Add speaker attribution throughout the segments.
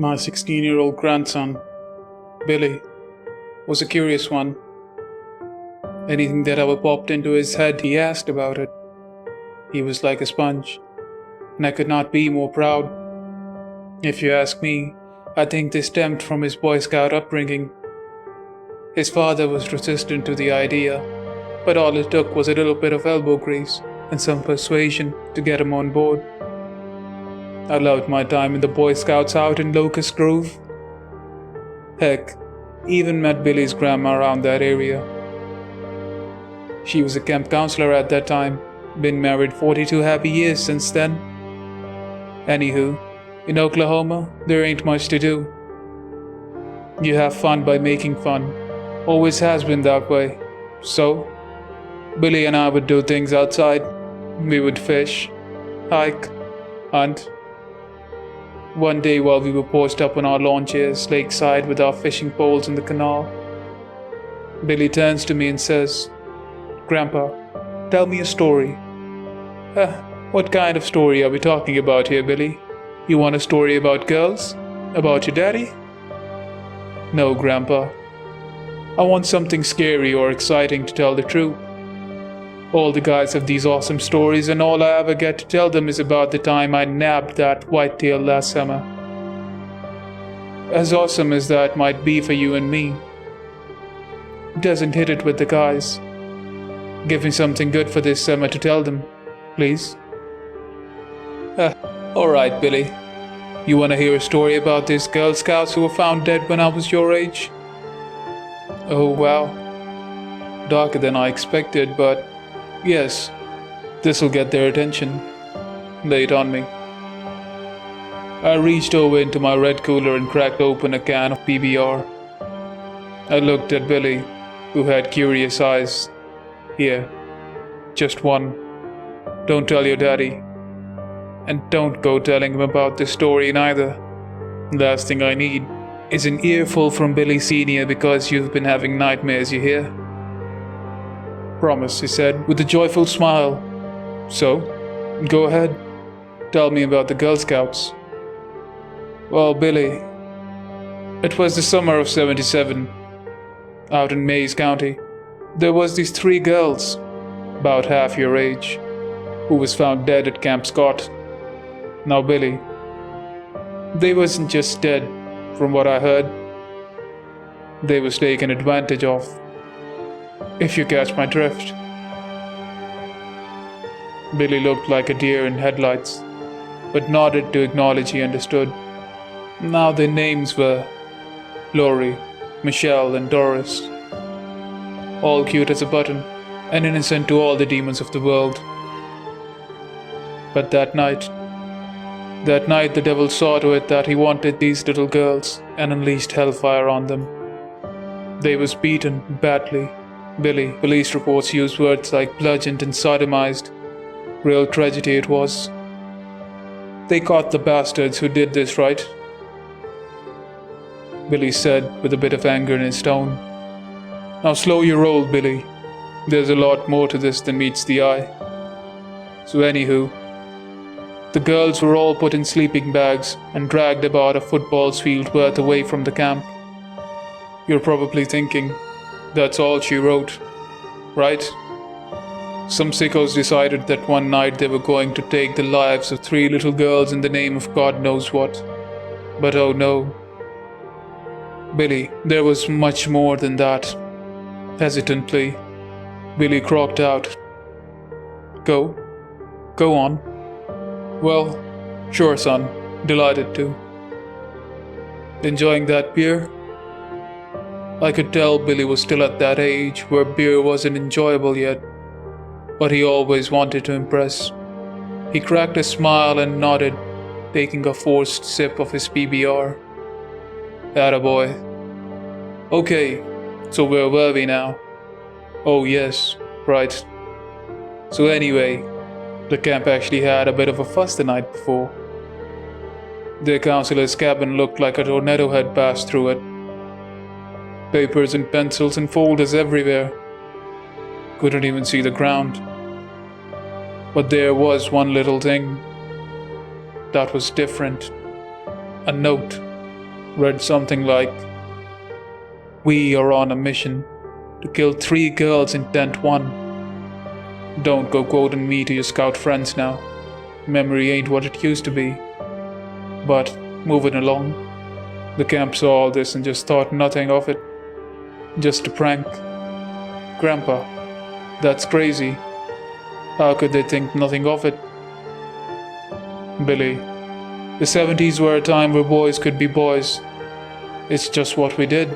Speaker 1: My 16-year-old grandson, Billy, was a curious one. Anything that ever popped into his head, he asked about it. He was like a sponge, and I could not be more proud. If you ask me, I think this stemmed from his Boy Scout upbringing. His father was resistant to the idea, but all it took was a little bit of elbow grease and some persuasion to get him on board. I loved my time in the Boy Scouts out in Locust Grove. Heck, even met Billy's grandma around that area. She was a camp counselor at that time, been married 42 happy years since then. Anywho, in Oklahoma, there ain't much to do. You have fun by making fun. Always has been that way. So, Billy and I would do things outside. We would fish, hike, hunt. One day while we were posted up on our lawn chairs lakeside with our fishing poles in the canal, Billy turns to me and says, "Grandpa, tell me a story." What kind of story are we talking about here, Billy? You want a story about girls? About your daddy? No, Grandpa. I want something scary or exciting to tell the truth. All the guys have these awesome stories, and all I ever get to tell them is about the time I nabbed that whitetail last summer. As awesome as that might be for you and me, it doesn't hit it with the guys. Give me something good for this summer to tell them, please. Alright, Billy. You want to hear a story about these Girl Scouts who were found dead when I was your age? Oh, wow. Darker than I expected, but yes, this'll get their attention. Lay it on me. I reached over into my red cooler and cracked open a can of PBR. I looked at Billy, who had curious eyes. Here, just one. Don't tell your daddy. And don't go telling him about this story neither. Last thing I need is an earful from Billy Sr. because you've been having nightmares, you hear? Promise, he said, with a joyful smile. So, go ahead. Tell me about the Girl Scouts. Well, Billy, it was the summer of '77, out in Mays County. There was these 3 girls, about half your age, who was found dead at Camp Scott. Now, Billy, they wasn't just dead, from what I heard. They was taken advantage of. If you catch my drift. Billy looked like a deer in headlights, but nodded to acknowledge he understood. Now their names were Lori, Michelle, and Doris. All cute as a button, and innocent to all the demons of the world. But that night the devil saw to it that he wanted these little girls and unleashed hellfire on them. They was beaten badly. Billy, police reports use words like bludgeoned and sodomized. Real tragedy it was. They caught the bastards who did this, right? Billy said with a bit of anger in his tone. Now slow your roll, Billy. There's a lot more to this than meets the eye. So anywho, the girls were all put in sleeping bags and dragged about a football field worth away from the camp. You're probably thinking, that's all she wrote, right? Some sickos decided that one night they were going to take the lives of 3 little girls in the name of God knows what. But oh no. Billy, there was much more than that. Hesitantly, Billy croaked out. Go on. Well, sure, son. Delighted to. Enjoying that beer? I could tell Billy was still at that age where beer wasn't enjoyable yet, but he always wanted to impress. He cracked a smile and nodded, taking a forced sip of his PBR. Attaboy. Okay, so where were we now? Oh yes, right. So anyway, the camp actually had a bit of a fuss the night before. Their counselor's cabin looked like a tornado had passed through it. Papers and pencils and folders everywhere. Couldn't even see the ground. But there was one little thing that was different. A note read something like, "We are on a mission to kill 3 girls in Tent 1. Don't go quoting me to your scout friends now. Memory ain't what it used to be." But, moving along, the camp saw all this and just thought nothing of it. Just a prank. Grandpa, that's crazy. How could they think nothing of it? Billy, the 70s were a time where boys could be boys. It's just what we did.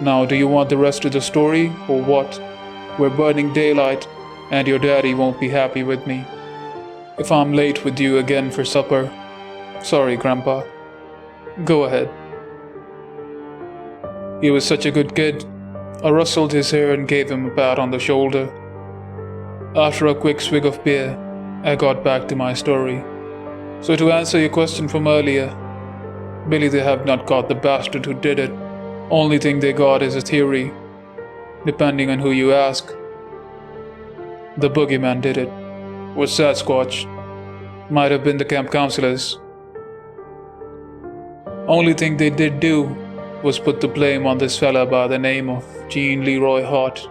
Speaker 1: Now, do you want the rest of the story, or what? We're burning daylight, and your daddy won't be happy with me if I'm late with you again for supper. Sorry, Grandpa. Go ahead. He was such a good kid. I rustled his hair and gave him a pat on the shoulder. After a quick swig of beer, I got back to my story. So to answer your question from earlier, Billy, they have not got the bastard who did it. Only thing they got is a theory, depending on who you ask. The boogeyman did it. Was Sasquatch. Might have been the camp counselors. Only thing they did do was put the blame on this fella by the name of Gene Leroy Hart.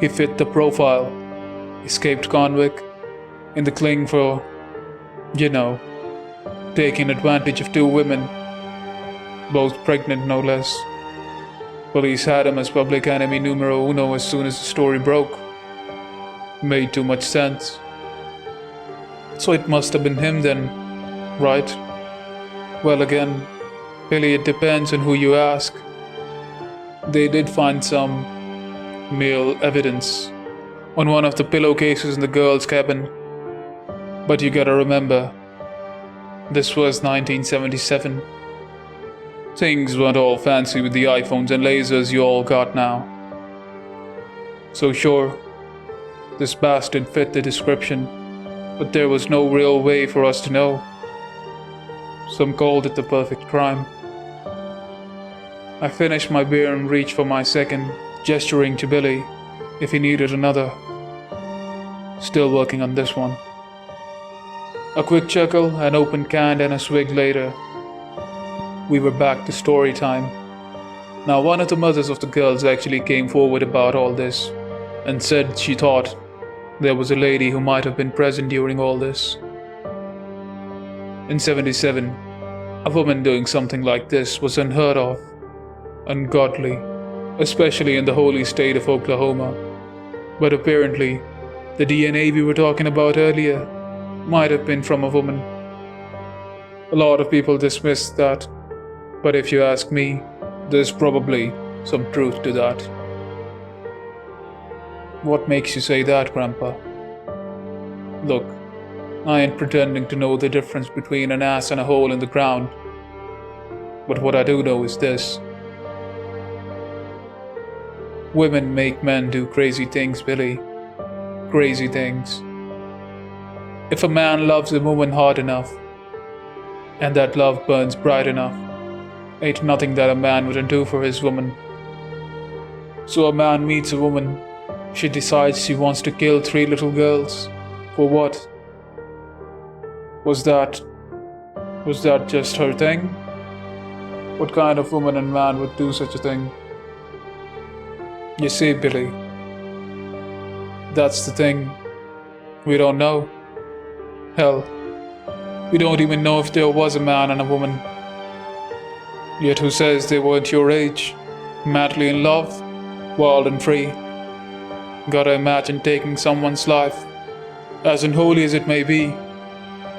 Speaker 1: He fit the profile. Escaped convict, in the cling for, taking advantage of 2 women, both pregnant no less. Police had him as public enemy numero uno as soon as the story broke. Made too much sense. So it must have been him then, right? Well, again, Billy, it depends on who you ask. They did find some male evidence on one of the pillowcases in the girls' cabin. But you gotta remember, this was 1977. Things weren't all fancy with the iPhones and lasers you all got now. So sure, this bastard fit the description, but there was no real way for us to know. Some called it the perfect crime. I finished my beer and reached for my second, gesturing to Billy if he needed another. Still working on this one. A quick chuckle, an open can, and a swig later, we were back to story time. Now, one of the mothers of the girls actually came forward about all this and said she thought there was a lady who might have been present during all this. In 77, a woman doing something like this was unheard of, ungodly, especially in the holy state of Oklahoma. But apparently, the DNA we were talking about earlier might have been from a woman. A lot of people dismissed that, but if you ask me, there's probably some truth to that. What makes you say that, Grandpa? Look, I ain't pretending to know the difference between an ass and a hole in the ground. But what I do know is this. Women make men do crazy things, Billy. Crazy things. If a man loves a woman hard enough, and that love burns bright enough, ain't nothing that a man wouldn't do for his woman. So a man meets a woman, she decides she wants to kill 3 little girls. For what? Was that just her thing? What kind of woman and man would do such a thing? You see, Billy, that's the thing. We don't know. Hell, we don't even know if there was a man and a woman. Yet who says they weren't your age, madly in love, wild and free? Gotta imagine taking someone's life, as unholy as it may be,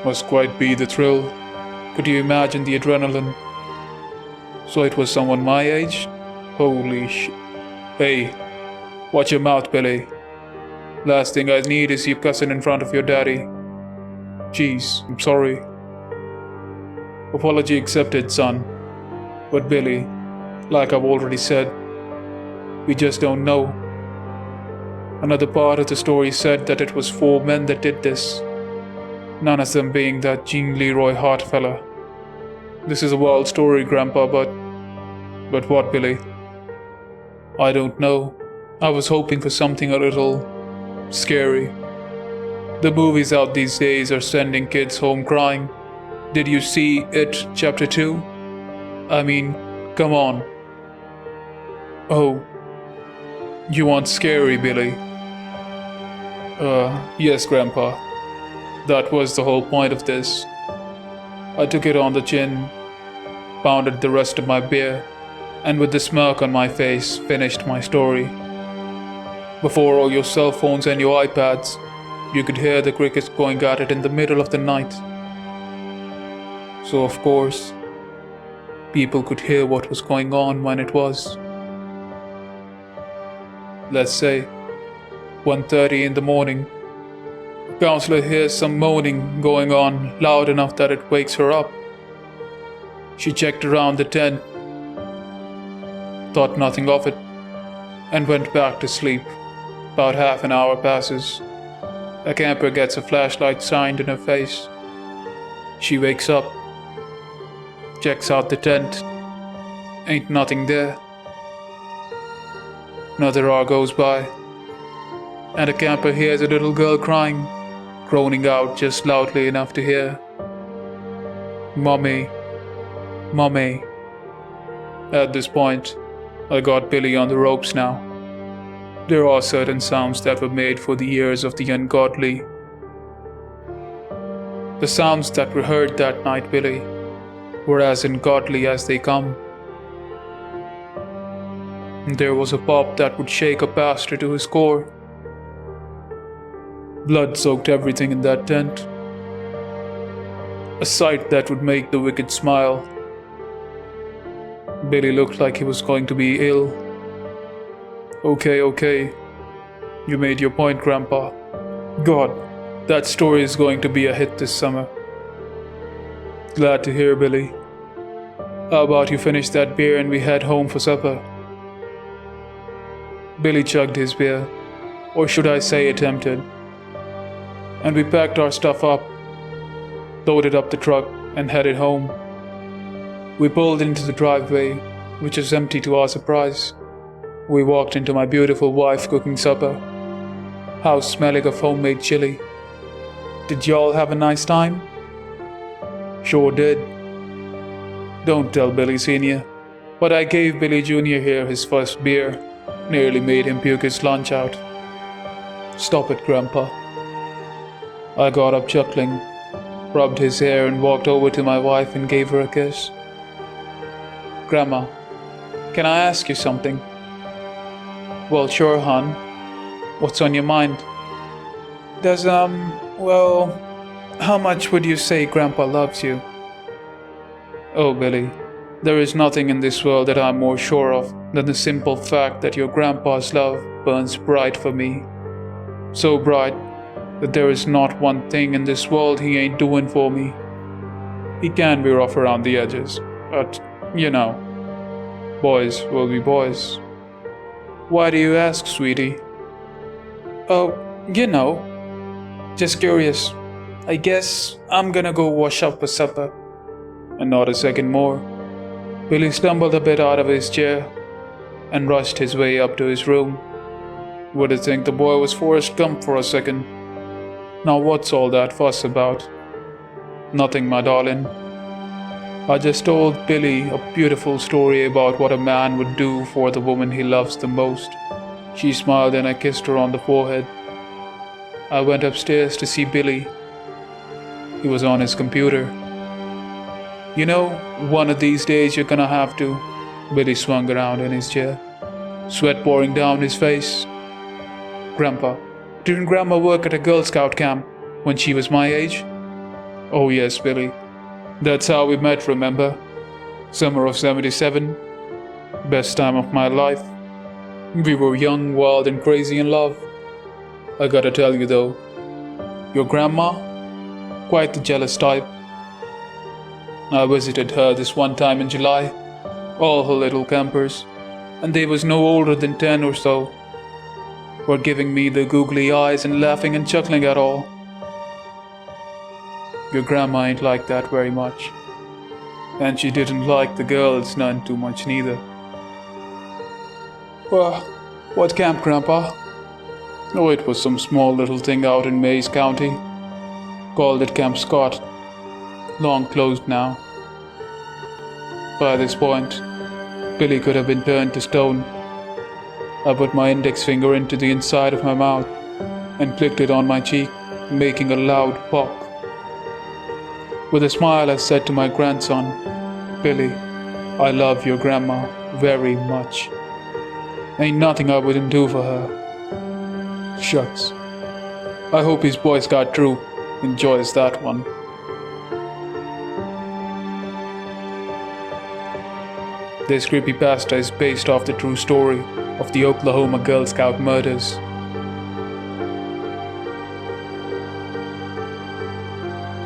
Speaker 1: must quite be the thrill. Could you imagine the adrenaline? So it was someone my age? Holy shit. Hey, watch your mouth, Billy. Last thing I need is you cussing in front of your daddy. Jeez, I'm sorry. Apology accepted, son. But Billy, like I've already said, we just don't know. Another part of the story said that it was 4 men that did this, none of them being that Gene Leroy Hart fella. This is a wild story, Grandpa, but what, Billy? I don't know. I was hoping for something a little scary. The movies out these days are sending kids home crying. Did you see It Chapter 2? I mean, come on. Oh, you want scary, Billy? Yes, Grandpa. That was the whole point of this. I took it on the chin, pounded the rest of my beer, and with the smirk on my face, finished my story. Before all your cell phones and your iPads, you could hear the crickets going at it in the middle of the night. So, of course, people could hear what was going on when it was, let's say, 1:30 in the morning. The counselor hears some moaning going on loud enough that it wakes her up. She checked around the tent, thought nothing of it, and went back to sleep. About half an hour passes. A camper gets a flashlight shined in her face. She wakes up, checks out the tent. Ain't nothing there. Another hour goes by, and a camper hears a little girl crying, groaning out just loudly enough to hear, "Mommy, Mommy." At this point, I got Billy on the ropes now. There are certain sounds that were made for the ears of the ungodly. The sounds that were heard that night, Billy, were as ungodly as they come. There was a pop that would shake a pastor to his core. Blood soaked everything in that tent. A sight that would make the wicked smile. Billy looked like he was going to be ill. Okay. You made your point, Grandpa. God, that story is going to be a hit this summer. Glad to hear, Billy. How about you finish that beer and we head home for supper? Billy chugged his beer, or should I say attempted. And we packed our stuff up, loaded up the truck, and headed home. We pulled into the driveway, which was empty to our surprise. We walked into my beautiful wife cooking supper. House smelling of homemade chili. Did y'all have a nice time? Sure did. Don't tell Billy Sr., but I gave Billy Jr. here his first beer. Nearly made him puke his lunch out. Stop it, Grandpa. I got up chuckling, rubbed his hair and walked over to my wife and gave her a kiss. Grandma, can I ask you something? Well, sure, hon. What's on your mind? How much would you say Grandpa loves you? Oh, Billy, there is nothing in this world that I'm more sure of than the simple fact that your Grandpa's love burns bright for me. So bright that there is not one thing in this world he ain't doing for me. He can be rough around the edges, but, boys will be boys. Why do you ask, sweetie? Oh, just curious. I guess I'm gonna go wash up for supper. And not a second more. Billy stumbled a bit out of his chair and rushed his way up to his room. Would have think the boy was Forrest Gump for a second. Now what's all that fuss about? Nothing, my darling. I just told Billy a beautiful story about what a man would do for the woman he loves the most. She smiled and I kissed her on the forehead. I went upstairs to see Billy. He was on his computer. One of these days you're gonna have to. Billy swung around in his chair, sweat pouring down his face. Grandpa, didn't Grandma work at a Girl Scout camp when she was my age? Oh yes, Billy. That's how we met, remember? Summer of '77. Best time of my life. We were young, wild, and crazy in love. I gotta tell you though, your grandma? Quite the jealous type. I visited her this one time in July, all her little campers, and they was no older than 10 or so, were giving me the googly eyes and laughing and chuckling at all. Your grandma ain't like that very much, and she didn't like the girls none too much neither. Well, what camp, Grandpa? Oh, it was some small little thing out in Mays County. Called it Camp Scott. Long closed now. By this point, Billy could have been turned to stone. I put my index finger into the inside of my mouth and flicked it on my cheek, making a loud pop. With a smile, I said to my grandson, "Billy, I love your grandma very much. Ain't nothing I wouldn't do for her." Shucks. I hope his Boy Scout troop enjoys that one. This creepypasta is based off the true story of the Oklahoma Girl Scout murders.